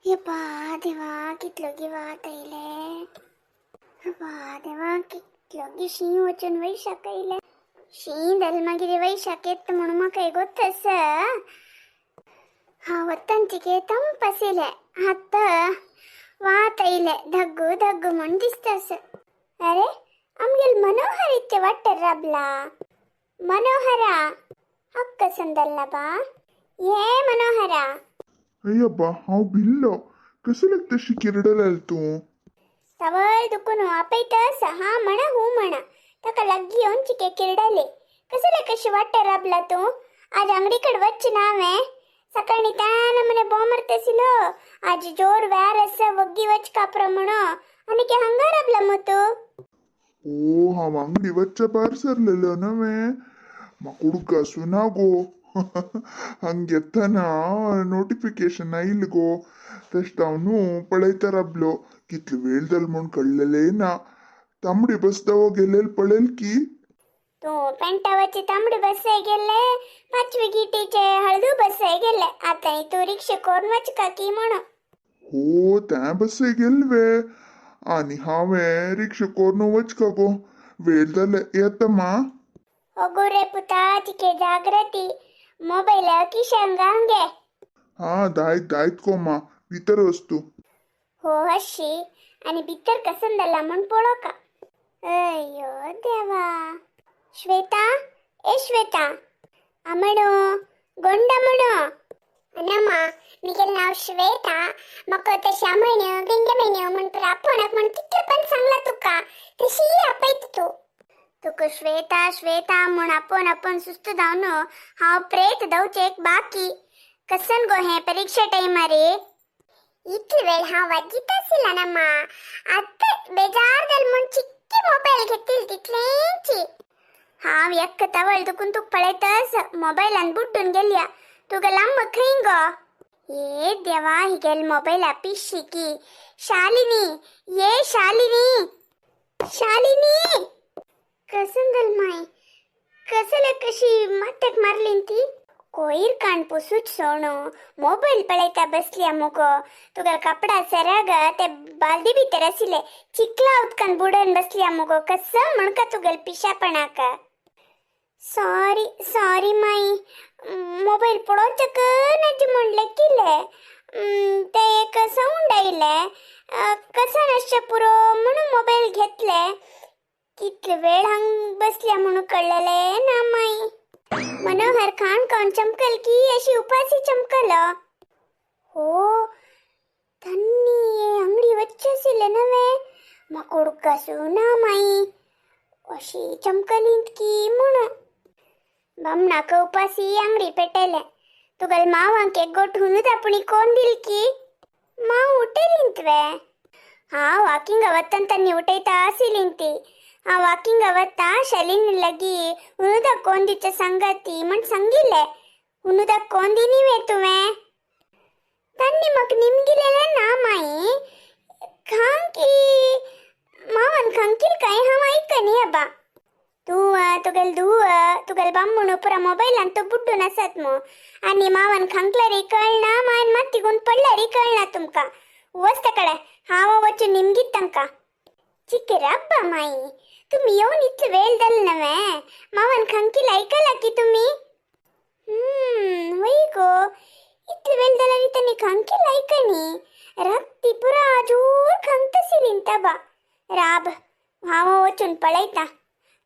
यप्पा देवा कितलोगी वाट आयले. यप्पा देवा कितलोगी शी वचून वैशाख आयले. शी जाल्यार मागीर वैशाख येता म्हणून म्हाका गोत्त आसा. हांव वत्तांचे ತಂಪು आशिल्ले आतां वाट आयले धग्गू धग्गू म्हण दिसता आसा. अरे आमगेल मनोहर इत्ते वाटेर राबला. मनोहरा हक्क संदल्ला बा ये मनोहरा. अय्यब्बा हांव भिल्लो. कशें लागता शी किरडलाल तूं? सवय दुखून आपयतस हा म्हणा हू म्हणा ताका लग्गी येवन चिके किरडले. कसले कशी वाटेर राबला तूं? आज अंगडीकडे वच्च नावे सकाळी तान मने बोमरतेसिलो. आज जोर व्यार आसा वग्गी वच काप्र म्हणो आनी के हंगा राबला मो तूं? ओ हांव अंगडी वच्चा भायर सरलेलो नवे. म्हाका उडकासू ना गो. हंगेत्ताना नोटिफिकेशन आयिल्लें गो. तेशें हांव न्हू पळयता राबलो. कितलो वेळ जालो म्हूण कळलेलें ना. तांबडी बसदावो गेलेल पळयल की. तूं पेंटावाची तांबडी बसाय गेले पाचवी गिटीचे हळदू बसाय गेले. आतां तूं रिक्षा करून वचका की म्हणो. हो त्या बसय गेल्वे आनी हांवें रिक्षा करून वचका गो. वेळ जाले येता मा. होगो रे पुता तिके जागृती मोबाईल किशन गांगे. हा दायत को मा भितर वस्तू. हो हशी आणि भितर कसं दल्ला म्हण पळो का. अयो देवा. श्वेता ए श्वेता आमणो गोंडा म्हणो. अनम्मा मिगेल नाव श्वेता म्हाका ते शामण्यो गेंगे मेन्यो म्हण तर आपणक म्हण कितले पण सांगला तुका तशी आपयत तू. तुका श्वेता श्वेता म्हण आपण सुस्त जावन हांव प्रेत दवचे एक बाकी. कसन गो हे परीक्षा टाइमार रे. इतली वेळ हांव वाजीत आशिल्ला ना मा. आतां बेजार जाल म्हण चिक्की मोबाईल घेतली तितलेंची. हांव एक तवळ दुखून तुका पळयतस मोबायलान बुड्डून गेल्या. तुका लांब खंय गो. ये देवा हिगेल मोबाईल पिशी की. शालिनी ये शालिनी. शालिनी कसन जाल माय. कसले कशी माटक मारली ती. कोयर कान पुसूच सोणू मोबाईल पळयता बसल्या मुगो. तुगेल कपडा सराग ते बालदी भितर आशिल्ले चिकला उदकान बुडोवन बसल्या मुगो. कसं म्हणका तुगेल पिशापणाक. सॉरी सॉरी माई. मोबाईल पळोवचक नज म्हणले किले ते एक साऊंड आयले कसा नसचे पुरो म्हणून मोबाईल घेतले. कितले वेळ हंग बसल्या म्हणून कळलेले ना माई. मनोहर खान कौन चमकल की अशी उपासी चमकल. हो धन्नी अंगडी वच्चेसिले नवे म्हाका उडकासू ना माई. अशी चमकलींत की म्हण बमणाक उपासी अंगडी पेटयले. तुगेल मावांक एक गोट हुनूच आपणी कोण दिल की. माव उठेलींत वे. हांव वॉकिंग वत्तान तन्नी उठयता आशिल्लीं ती. हांव वॉकिंग वत्ता शालिनी लगी हुनुदाक कोण दिचे संगती म्हण सांगिल्ले. हुनुदाक कोण दिनी वे तुवें. तन्नी म्हाका निमगिलेले ना माई. खांग की मावान खांकील काय हांव आयकनी अबा. तूं तुगेल धूव तुगेल बाम्मून पुरा मोबायलान तो बुड्डून आसात मो. आनी मावान खांकल्यारी कळना मायन माती गुण पडल्यारी कळना तुमकां. वस्त कडे हांव वचून निमगीत तांकां. चिके राब्बा माई तुम्ही येऊन इतले वेळ जाल नवे. मावान खांकील ऐकला की तुम्ही. होय गो इतले वेळ जाल्यार त्यांनी खांकील ऐकनी. राती पुरा जोर खांकतसिलीं तबा. राब हांव वचून पळयता.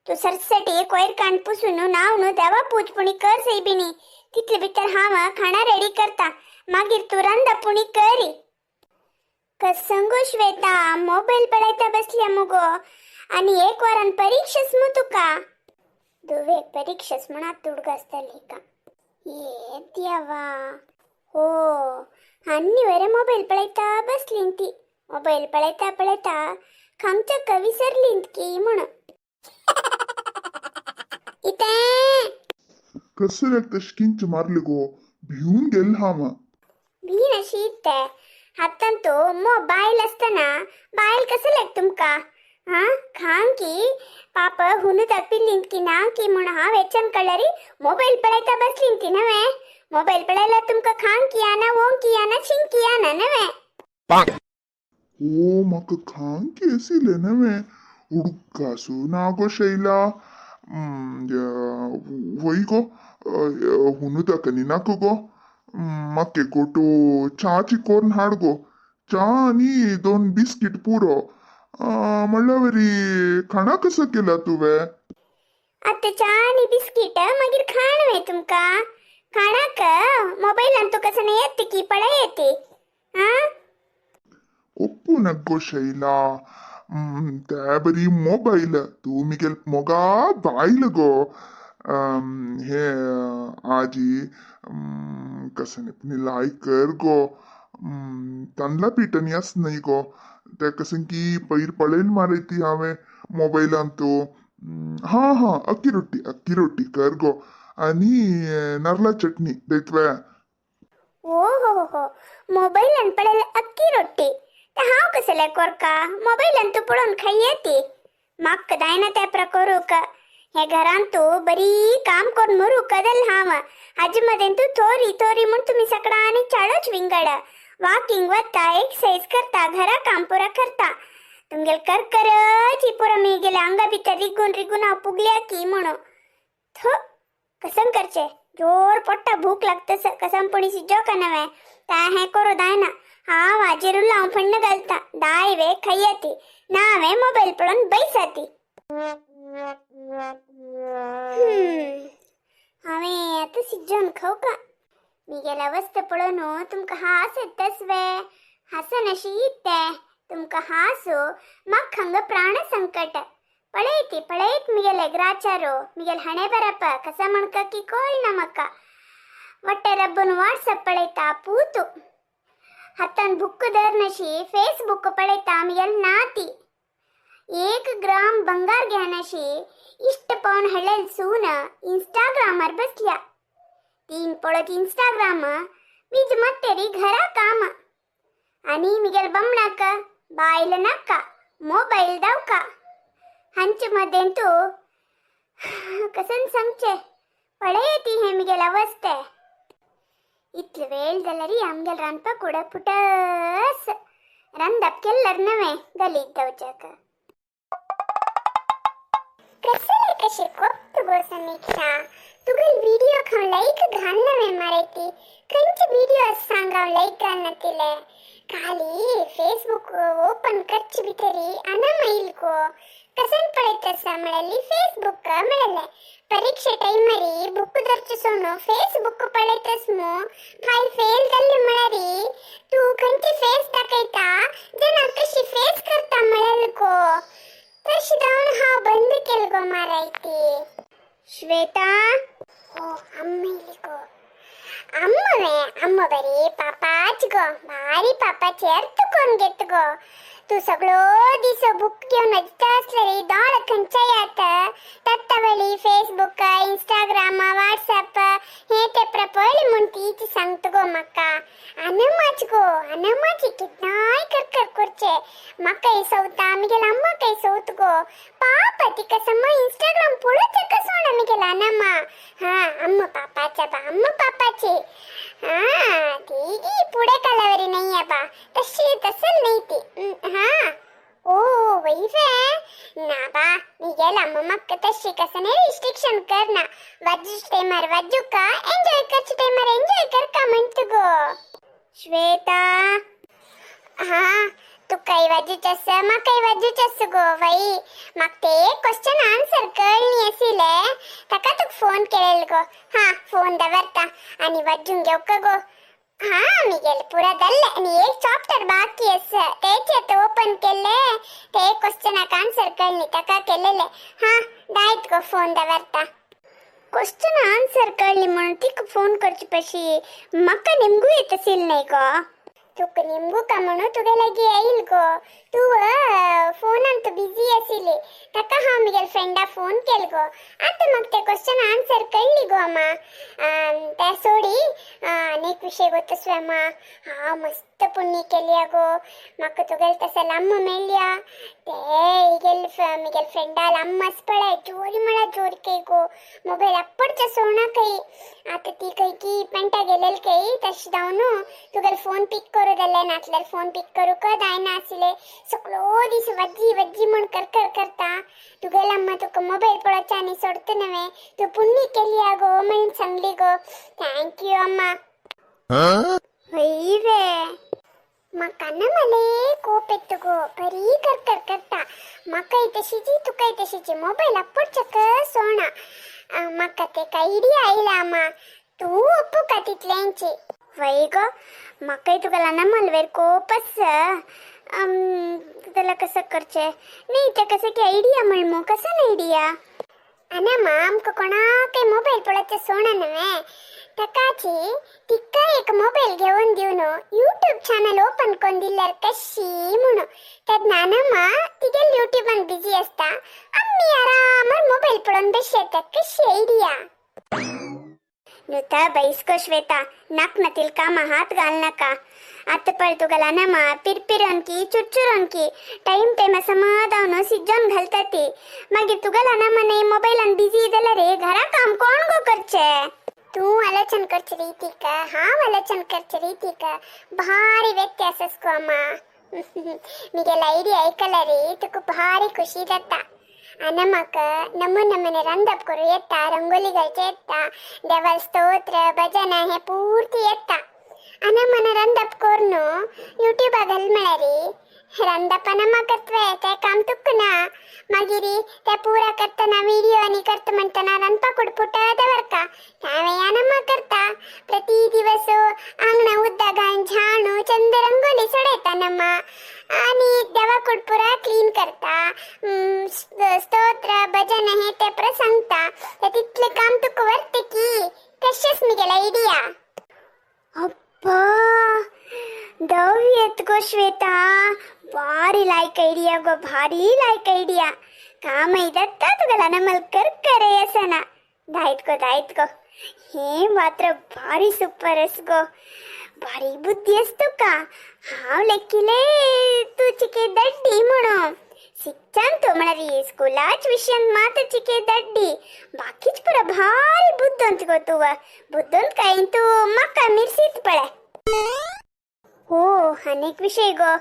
तू सरसट एक वयर कान पुसून नाव न्हू देवा पूजपुणी कर सैबिनी. तितले भितर हांव खाणा रेडी करता मागीर तू रांदपुणी करी. कसंगो श्वेता मोबाईल पळयता बसल्या मुगो. आनी एक वरान परीक्षास मु तुका. दुवेक परीक्षास म्हण आत उडगासतली का. ये देवा. हो हान्नी वरे मोबाईल पळयता बसलीं ती. मोबाईल पळयता पळयता खांगचक विसरलीं की म्हण. इते कसं लागता किंच मारले गो. भिवून गेल हांव. भी नशी इते हातान तो मोबाईल असताना बायल कसं लाग तुमका. हा खांग की पाप हुनू तपिल्लीं की ना की म्हण हांव वेचन कळरी मोबाईल पळयता बसलीं ती नवे. मोबाईल पळयला तुमका खांग की आना वोंग की आना शिंग की आना नवे. ओ म्हाका खांक केसिले नवे उडकासू नागो शैला वय गो हुनु दाकनी नाक गो म्हाके गोटो ಚಾಚಿ कोर्न हाड गो चा आणि 2 बिस्किट पुरो म्हणलं वरी खाणा कसं केला तुवे आता चहा आणि बिस्किट मागीर खाण वे तुमका खाणाक मोबाईल तो कसं नाही येते की पळा येते हा ಒಪ್ಪು ನಗ್ಗೋ ಶೈಲಾ त्या बरी मोबाईल तू मिगेल मोगा बायलगो हे आजी कसं नाही लायक कर गो तांदला पिटन यास नाही गो त्या कसं की पैर पळेल मारायती हावे मोबाईलान तो हा हा अक्की रोटी कर गो आणि नारळा चटणी देतव्या ओ हो मोबाईल आणि पडेल अक्की रोटी तर हाव कसले कोरका मोबाईल आणि तू पडून खाई येते मग कदाय ना त्या प्रकारू का हे घरान तू बरी काम करून मरू कदल हाव आजी मध्ये तू थोरी म्हणून तुम्ही सकडा आणि चाळच विंगड वॉकिंग वत्ता एक्सरसाइज करता घरा काम पुरा करता तुमगेल कर ची पुरा मी गेले अंगा भीतर रिगून हाव पुगल्या की म्हणून थो कसं करचे जोर पोट्टा भूक लागतस कसं पणीसी जो का नव्हे त्या हे करू दाय ना हा वाजेरू लावून फंड घालता दाय वे खयती नावे मोबाईल पडून बैसाती हावे आता सिज्जन खाऊ का मी गेल्या वस्त पडून तुमका हास येतस वे हसन अशी इत्ते तुमका हासू मग खंग प्राण संकट पळेत मिगेल ग्राಚಾರೋ मिगेल हणे बरप कस मणक की कोळ नमक वट्टे रಬ್ಬन वाट्सअप पळेता पूतु हतन बुक दरनशी फेसबुक पळेता मिगेल नाती 1 ग्राम बंगार घ्यानशी इष्ट पाऊन हळेल सून इंस्टाग्रामर बसल्या 3 पळत इंस्टाग्राम बीज मत्तेरी घरा काम आणि मिगेल बमणाक बाईल नका मोबाईल दावका हंच मध्ये तू कसन सांगचे पळे येती हे मिगेल अवस्थे इतले वेळ झाला आमगेल रानपा कुड फुटस रंदप केल्लर नवे गलीत दवचक कसले कशे कोप्त गो समीक्षा तुगल वीडियो खाऊन लाईक घाल नवे मारेती कंच वीडियो सांगाव लाईक घालनतिले खाली फेसबुक ओपन करची भितरी अना मैल को कसन पळेतस मिळाली फेसबुक मिळाले परीक्षे टाइम मरी बुक दर्चसोनो फेसबुक पळेतस मो फाईल फेल झाली मिळाली तू कंची फेस टाकायता जना कशी फेस करता मिळाल को तशी जाऊन हा बंद केल गो मारायती श्वेता ओ अम्मेली को अम्म बरी पापाच गो भारी पापाचे अर्थ कोण घेत गो तू सगळो दिस बुक घेऊन अजता असलेली दोळ खंचायात तत्तवळी फेसबुक इंस्टाग्राम व्हाट्सअप हे ते प्रपळी म्हणून तीच सांगत गो मका अनमाची कितनाय कर करचे मका सौता मी गेला अम्मा काही सौत गो पाप ती कसम इंस्टाग्राम पुढे कसोण मी गेला अनम्मा हा अम्म पापाची हा ती पुढे कालावरी नाही बा तशी तसल नाही ती हा ओ वैसे ना बा मी गेला मम्मक तशी कसने रिस्ट्रिक्शन करना वज्ज टाइमर वज्जू का एंजॉय करच टाइमर एंजॉय कर का म्हणत गो श्वेता हा तू काही वज्जूचस मग काही वज्जूचस गो वई मग ते क्वेश्चन आन्सर कळणी असिले तका तू फोन केलेल गो हा फोन दवरता आणि वज्जून घेऊ का गो हा मी गेल पुरा दल्ले आणि एक चॅप्टर बाकी अस त्याचे तो ओपन केले ते क्वेश्चनाक आन्सर कळणी तका केलेले हा डायट गो फोन दवरता क्वेश्चन आन्सर कळली म्हणून ती फोन करची पशी मका निमगू येत असेल नाही गो तुक निमगू का म्हणू तुगे लगी येईल गो तू फोनान तू बिझी असिले तका हा मिगेल फ्रेंडा फोन केल गो आता मग ते क्वेश्चन आन्सर कळली गो अम्मा त्या सोडी अनेक विषय गोतस्वे अम्मा हा मस्त मस्त पुण्य केली गो. म्हाका तुगेल तसं लांब मेळ्या ते मिगेल फ्रेंडाल आम्माच पळय जोरी म्हणा जोरी काही गो. मोबाईल अप्पडच्या सोना काही आता ती काही की पेंटा गेलेल काही तशी जाऊन तुगेल फोन पिक करू दिले नातल्यार फोन पिक करू का दायना आसले सगळो दीस वज्जी वज्जी म्हण करता तुगेल अम्मा तुका मोबाईल पळोवचा आनी सोडता नव्हे. तू पुण्य केली गो म्हणून सांगली गो. थँक्यू अम्मा. होई रे म्हाका ना मले कोप येतो गो बरी करता. म्हाका तशीची तुका तशीची मोबाईल अप्पडचक सोना. म्हाका ते काय आयडिया आयला अम्मा तू अप्पू का तितल्यांची वय गो. म्हाका तुगेला ना मलवेर कोपस त्याला कसं करचे नाही ते कसं की आयडिया म्हणमो कसं आयडिया अनम्मा आमका कोणाकय मोबाईल पळोवचे सोना नव्हे. तकाची तिका एक मोबाईल घेऊन दिवन यूट्यूब चॅनल ओपन करून दिल्यार कशी म्हणून त्यात नानम्मा तिगेल यूट्यूबान बिझी असता आम्ही आरामार मोबाईल पळोवन बशी येतात कशी आयडिया. नुता बैस्को श्वेता नाक नतील कामा हात घाल नका. आता पळ तुगला नमा पिरपिरोन की चुरचुरोन की टाइम समाधान सिज्जोन घालता ती मागीर तुगला नमा नाही मोबाईलान बिझी जाला रे घरा काम कोण गो करचे. तू आलोचन करचे रीती का हांव आलोचन करचे रीती का भारी व्यत्यास असको अम्मा. मिगेल आयडिया ऐकला रे तुका भारी खुशी जाता. आना म्हाका नमूने ರಂದಪ್ करू येता रंगोली घालचे येता देवाल स्तोत्र भजना हे पूर्ती येता. आना मन ರಂದಪ್ कोरनो यूट्यूबा घाल म्हळ्यारी ರಂದपना म्हाका ते काम तुकना मागिरी ते पुरा करतना व्हिडिओ आणि करता म्हणतना रणपाकूड फुटत बरका त्यावेळी आनम्मा करता प्रति दिवस अंगणा उद्दा घालून झाडू चंद रंगोली सोडयता नम्मा आणि देवाकूड पुरा क्लीन करता स्तोत्र भजन हे ते प्रसंगता तितले काम तुक वर्ते की कशेच मिगेल आयडिया. अप्पा दव येत गो श्वेता भारी लायक आयडिया गो भारी लायक आयडिया. काम दत्ता तुगला नमल करे असना दायत गो हे मात्र भारी सुपर अस गो भारी बुद्धी असतो का. हाव लेकिले तू चिके दड्डी म्हणून शिक्षण तो म्हणारी स्कूलाच विषयान मात्र चिके दड्डी बाकीच पुरा भारी बुद्धंत गो तू बुद्धंत काय तू मका मिरसीत पळे. हो अनेक विषय गो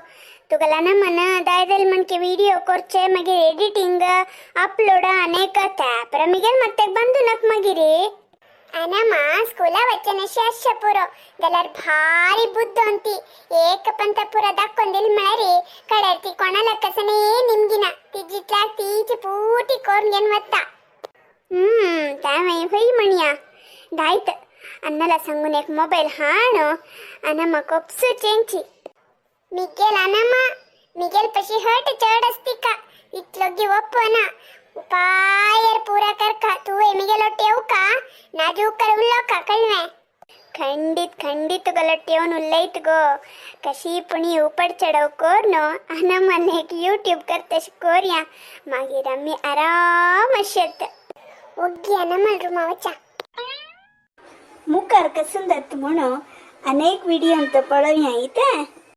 तुगला ना मन दायदल म्हणके व्हिडिओ करचे मागीर एडिटिंग अपलोड अनेक त्यापर मिगेल ಮತ್ತೆ ಬಂದು ನಕ್ ಮಗಿರಿ ಅನಮ್ಮ ಸ್ಕೂಲ ವಚ್ಚನಶಿ ಅಶ್ಯ ಪುರೋ ದಲರ್ ಭಾರಿ ಬುದ್ಧ ಅಂತಿ ಏಕ ಪಂತ ಪುರ ದಕ್ಕೊಂದಿಲ್ ಮರಿ ಕಡರ್ತಿ ಕೊಣಲ ಕಸನೇ ನಿಮ್ಗಿನ ತಿಜಿಟ್ಲಾ ತೀಚಿ ಪೂಟಿ ಕೋರ್ಗೆನ್ ವತ್ತ ತಾವೈ ಹೊಯ್ ಮಣಿಯಾ दायत अन्नाला सांगून एक मोबाईल हाणो अनम्मा कोपसू चेंची. मिगेल अनम्मा मिगेल पशी हट चढ असती का इतलोगी ಒಪ್ಪೋನಾ उपायर पूरा कर का तू मिगेलो टेव का नाजूक कर उल्लो का कळवे. खंडित गलट्टेवन उल्लैत गो कशी पुणी उपड चढव कोरनो अनम्माने एक यूट्यूब करतश कोर्या मागीर आम्ही आराम अशेत ओग्गी अनम्मा रुमावचा. मुखार कसून जात म्हणून अनेक व्हिडिओ पळोवया इथे